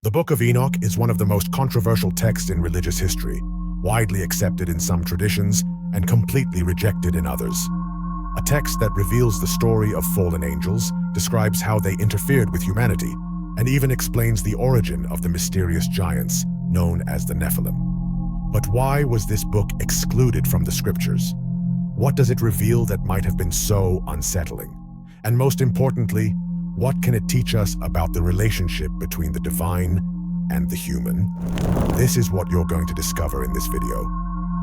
The Book of Enoch is one of the most controversial texts in religious history, widely accepted in some traditions and completely rejected in others. A text that reveals the story of fallen angels, describes how they interfered with humanity, and even explains the origin of the mysterious giants known as the Nephilim. But why was this book excluded from the scriptures? What does it reveal that might have been so unsettling? And most importantly, what can it teach us about the relationship between the divine and the human? This is what you're going to discover in this video.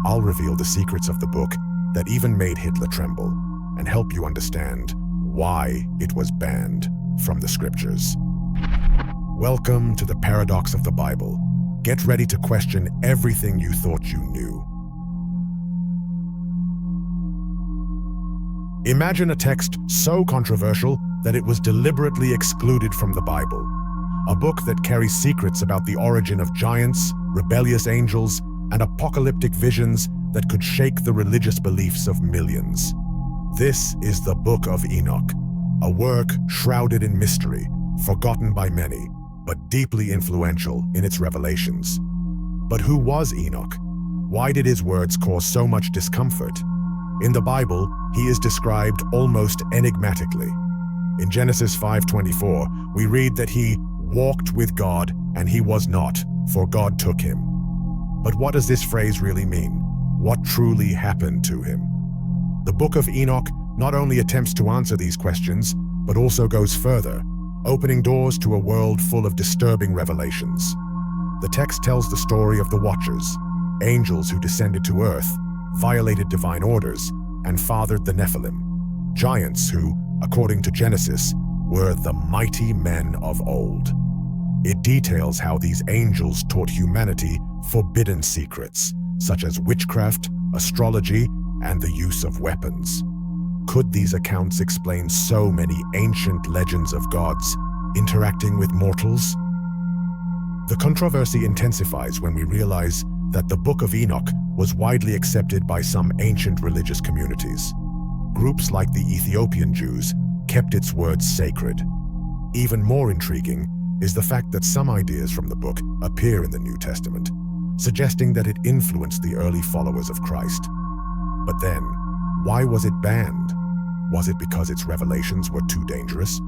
I'll reveal the secrets of the book that even made Hitler tremble and help you understand why it was banned from the scriptures. Welcome to the paradox of the Bible. Get ready to question everything you thought you knew. Imagine a text so controversial that it was deliberately excluded from the Bible. A book that carries secrets about the origin of giants, rebellious angels, and apocalyptic visions that could shake the religious beliefs of millions. This is the Book of Enoch, a work shrouded in mystery, forgotten by many, but deeply influential in its revelations. But who was Enoch? Why did his words cause so much discomfort? In the Bible, he is described almost enigmatically. In Genesis 5:24, we read that he walked with God and he was not, for God took him. But what does this phrase really mean? What truly happened to him? The Book of Enoch not only attempts to answer these questions, but also goes further, opening doors to a world full of disturbing revelations. The text tells the story of the Watchers, angels who descended to earth, violated divine orders, and fathered the Nephilim, giants who, according to Genesis, were the mighty men of old. It details how these angels taught humanity forbidden secrets, such as witchcraft, astrology, and the use of weapons. Could these accounts explain so many ancient legends of gods interacting with mortals? The controversy intensifies when we realize that the Book of Enoch was widely accepted by some ancient religious communities. Groups like the Ethiopian Jews kept its words sacred. Even more intriguing is the fact that some ideas from the book appear in the New Testament, suggesting that it influenced the early followers of Christ. But then, why was it banned? Was it because its revelations were too dangerous?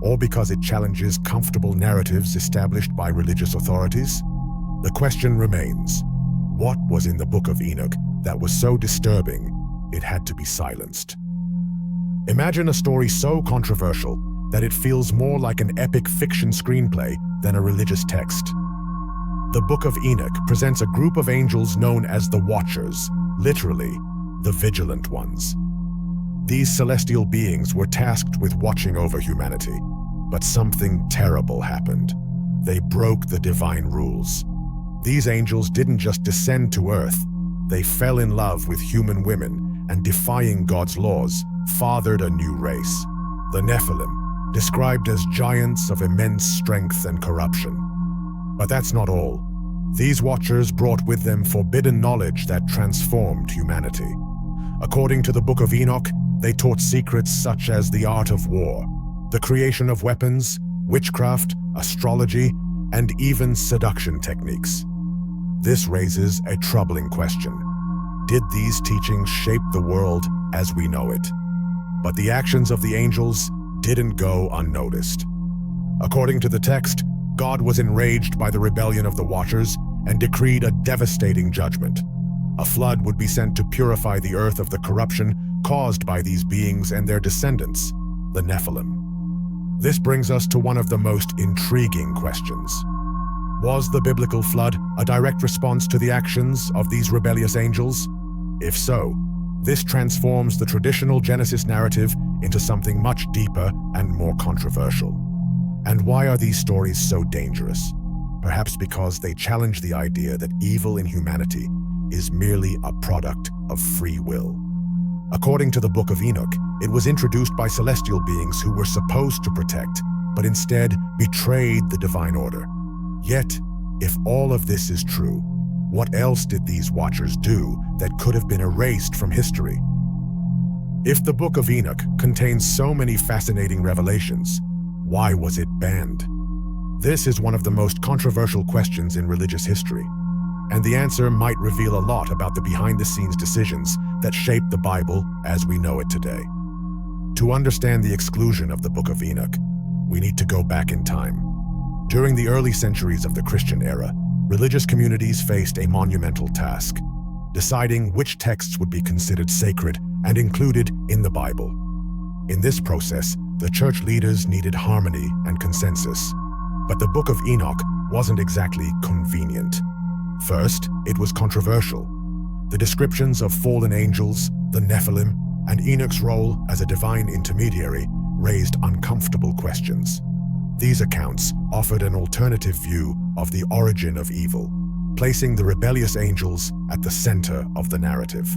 Or because it challenges comfortable narratives established by religious authorities? The question remains, what was in the Book of Enoch that was so disturbing it had to be silenced? Imagine a story so controversial that it feels more like an epic fiction screenplay than a religious text. The Book of Enoch presents a group of angels known as the Watchers, literally, the vigilant ones. These celestial beings were tasked with watching over humanity, but something terrible happened. They broke the divine rules. These angels didn't just descend to earth, they fell in love with human women and, defying God's laws, fathered a new race, the Nephilim, described as giants of immense strength and corruption. But that's not all. These Watchers brought with them forbidden knowledge that transformed humanity. According to the Book of Enoch, they taught secrets such as the art of war, the creation of weapons, witchcraft, astrology, and even seduction techniques. This raises a troubling question. Did these teachings shape the world as we know it? But the actions of the angels didn't go unnoticed. According to the text, God was enraged by the rebellion of the Watchers and decreed a devastating judgment. A flood would be sent to purify the earth of the corruption caused by these beings and their descendants, the Nephilim. This brings us to one of the most intriguing questions. Was the biblical flood a direct response to the actions of these rebellious angels? If so, this transforms the traditional Genesis narrative into something much deeper and more controversial. And why are these stories so dangerous? Perhaps because they challenge the idea that evil in humanity is merely a product of free will. According to the Book of Enoch, it was introduced by celestial beings who were supposed to protect, but instead betrayed the divine order. Yet, if all of this is true, what else did these Watchers do that could have been erased from history? If the Book of Enoch contains so many fascinating revelations, why was it banned? This is one of the most controversial questions in religious history, and the answer might reveal a lot about the behind-the-scenes decisions that shaped the Bible as we know it today. To understand the exclusion of the Book of Enoch, we need to go back in time. During the early centuries of the Christian era, religious communities faced a monumental task, deciding which texts would be considered sacred and included in the Bible. In this process, the church leaders needed harmony and consensus. But the Book of Enoch wasn't exactly convenient. First, it was controversial. The descriptions of fallen angels, the Nephilim, and Enoch's role as a divine intermediary raised uncomfortable questions. These accounts offered an alternative view of the origin of evil, placing the rebellious angels at the center of the narrative.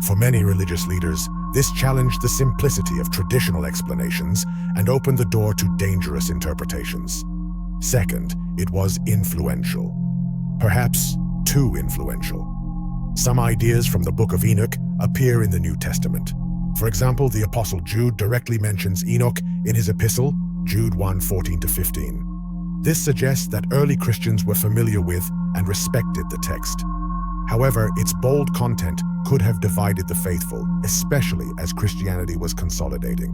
For many religious leaders, this challenged the simplicity of traditional explanations and opened the door to dangerous interpretations. Second, it was influential. Perhaps too influential. Some ideas from the Book of Enoch appear in the New Testament. For example, the Apostle Jude directly mentions Enoch in his epistle, Jude 1:14-15. This suggests that early Christians were familiar with and respected the text. However, its bold content could have divided the faithful, especially as Christianity was consolidating.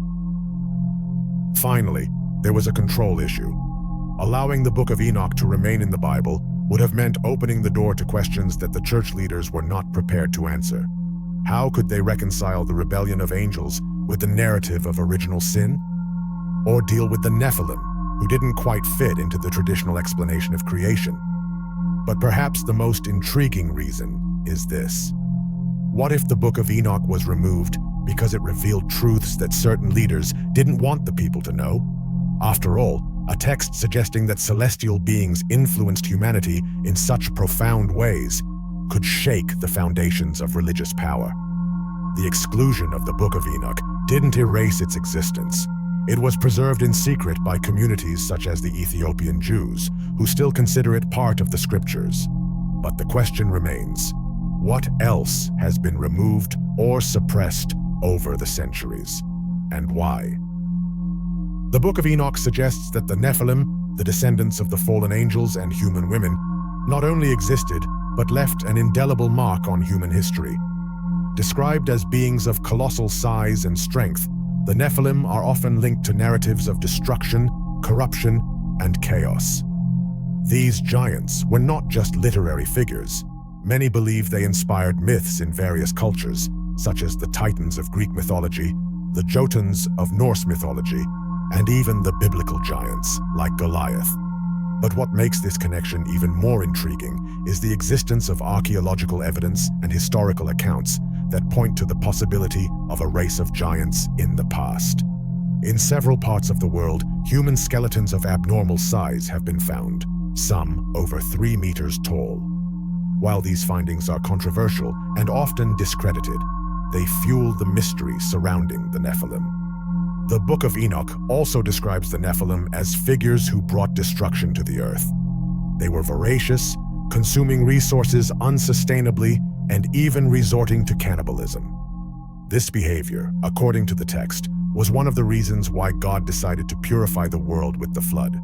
Finally, there was a control issue. Allowing the Book of Enoch to remain in the Bible would have meant opening the door to questions that the church leaders were not prepared to answer. How could they reconcile the rebellion of angels with the narrative of original sin? Or deal with the Nephilim, who didn't quite fit into the traditional explanation of creation? But perhaps the most intriguing reason is this. What if the Book of Enoch was removed because it revealed truths that certain leaders didn't want the people to know? After all, a text suggesting that celestial beings influenced humanity in such profound ways could shake the foundations of religious power. The exclusion of the Book of Enoch didn't erase its existence. It was preserved in secret by communities such as the Ethiopian Jews, who still consider it part of the scriptures. But the question remains, what else has been removed or suppressed over the centuries, and why? The Book of Enoch suggests that the Nephilim, the descendants of the fallen angels and human women, not only existed, but left an indelible mark on human history. Described as beings of colossal size and strength, the Nephilim are often linked to narratives of destruction, corruption, and chaos. These giants were not just literary figures. Many believe they inspired myths in various cultures, such as the Titans of Greek mythology, the Jotuns of Norse mythology, and even the biblical giants, like Goliath. But what makes this connection even more intriguing is the existence of archaeological evidence and historical accounts that point to the possibility of a race of giants in the past. In several parts of the world, human skeletons of abnormal size have been found, some over 3 meters tall. While these findings are controversial and often discredited, they fuel the mystery surrounding the Nephilim. The Book of Enoch also describes the Nephilim as figures who brought destruction to the earth. They were voracious, consuming resources unsustainably, and even resorting to cannibalism. This behavior, according to the text, was one of the reasons why God decided to purify the world with the flood.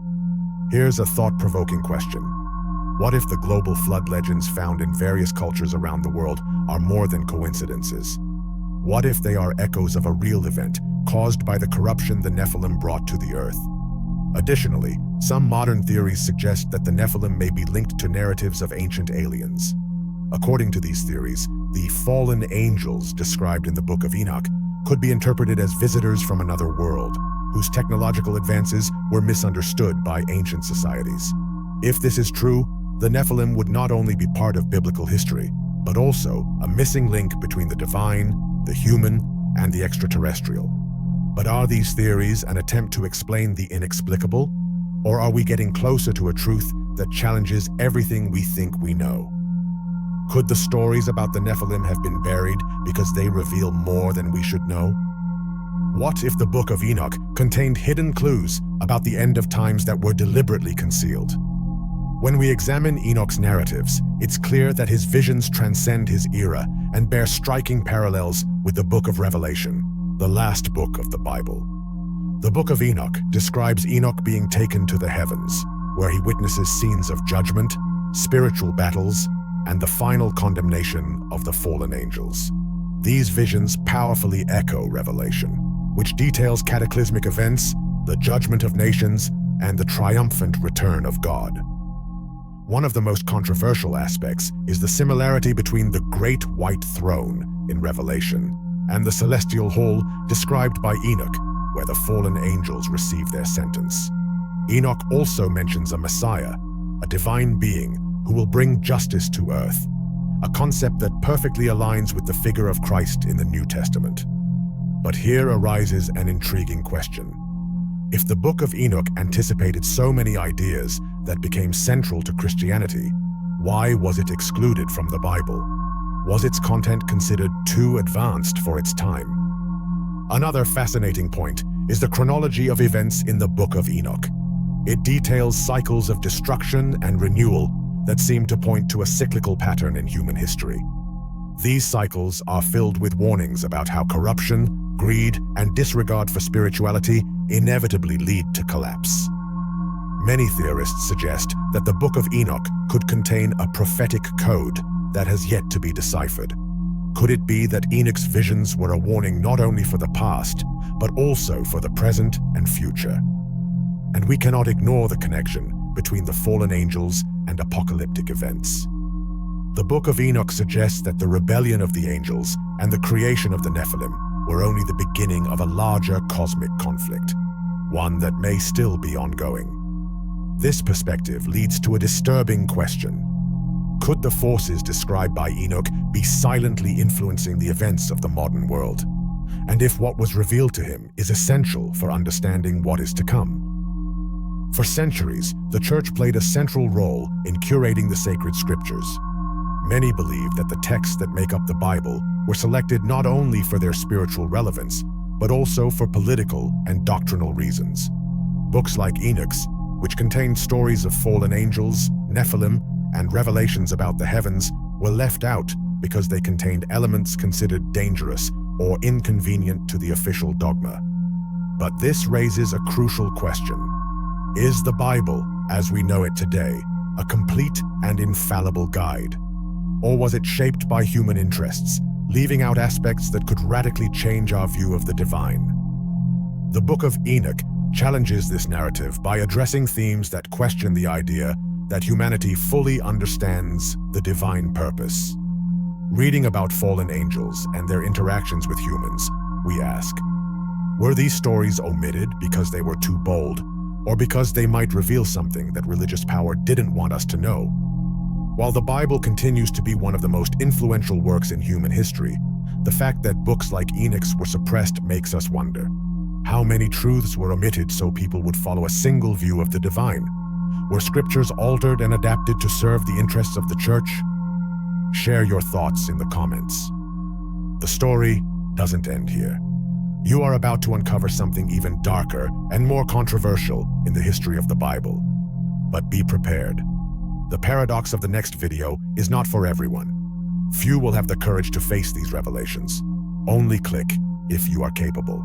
Here's a thought-provoking question. What if the global flood legends found in various cultures around the world are more than coincidences? What if they are echoes of a real event caused by the corruption the Nephilim brought to the earth? Additionally, some modern theories suggest that the Nephilim may be linked to narratives of ancient aliens. According to these theories, the fallen angels described in the Book of Enoch could be interpreted as visitors from another world, whose technological advances were misunderstood by ancient societies. If this is true, the Nephilim would not only be part of biblical history, but also a missing link between the divine, the human, and the extraterrestrial. But are these theories an attempt to explain the inexplicable? Or are we getting closer to a truth that challenges everything we think we know? Could the stories about the Nephilim have been buried because they reveal more than we should know? What if the Book of Enoch contained hidden clues about the end of times that were deliberately concealed? When we examine Enoch's narratives, it's clear that his visions transcend his era and bear striking parallels with the Book of Revelation, the last book of the Bible. The Book of Enoch describes Enoch being taken to the heavens, where he witnesses scenes of judgment, spiritual battles, and the final condemnation of the fallen angels. These visions powerfully echo Revelation, which details cataclysmic events, the judgment of nations, and the triumphant return of God. One of the most controversial aspects is the similarity between the Great White Throne in Revelation and the celestial hall described by Enoch, where the fallen angels receive their sentence. Enoch also mentions a Messiah, a divine being who will bring justice to earth, a concept that perfectly aligns with the figure of Christ in the New Testament. But here arises an intriguing question. If the Book of Enoch anticipated so many ideas that became central to Christianity, why was it excluded from the Bible? Was its content considered too advanced for its time? Another fascinating point is the chronology of events in the Book of Enoch. It details cycles of destruction and renewal that seem to point to a cyclical pattern in human history. These cycles are filled with warnings about how corruption, greed, and disregard for spirituality inevitably lead to collapse. Many theorists suggest that the Book of Enoch could contain a prophetic code that has yet to be deciphered. Could it be that Enoch's visions were a warning not only for the past, but also for the present and future? And we cannot ignore the connection between the fallen angels and apocalyptic events. The Book of Enoch suggests that the rebellion of the angels and the creation of the Nephilim were only the beginning of a larger cosmic conflict, one that may still be ongoing. This perspective leads to a disturbing question. Could the forces described by Enoch be silently influencing the events of the modern world? And if what was revealed to him is essential for understanding what is to come? For centuries, the Church played a central role in curating the sacred scriptures. Many believe that the texts that make up the Bible were selected not only for their spiritual relevance, but also for political and doctrinal reasons. Books like Enoch's, which contained stories of fallen angels, Nephilim, and revelations about the heavens, were left out because they contained elements considered dangerous or inconvenient to the official dogma. But this raises a crucial question. Is the Bible, as we know it today, a complete and infallible guide? Or was it shaped by human interests, leaving out aspects that could radically change our view of the divine? The Book of Enoch challenges this narrative by addressing themes that question the idea that humanity fully understands the divine purpose. Reading about fallen angels and their interactions with humans, we ask, were these stories omitted because they were too bold, or because they might reveal something that religious power didn't want us to know? While the Bible continues to be one of the most influential works in human history, the fact that books like Enoch's were suppressed makes us wonder. How many truths were omitted so people would follow a single view of the divine? Were scriptures altered and adapted to serve the interests of the Church? Share your thoughts in the comments. The story doesn't end here. You are about to uncover something even darker and more controversial in the history of the Bible. But be prepared. The paradox of the next video is not for everyone. Few will have the courage to face these revelations. Only click if you are capable.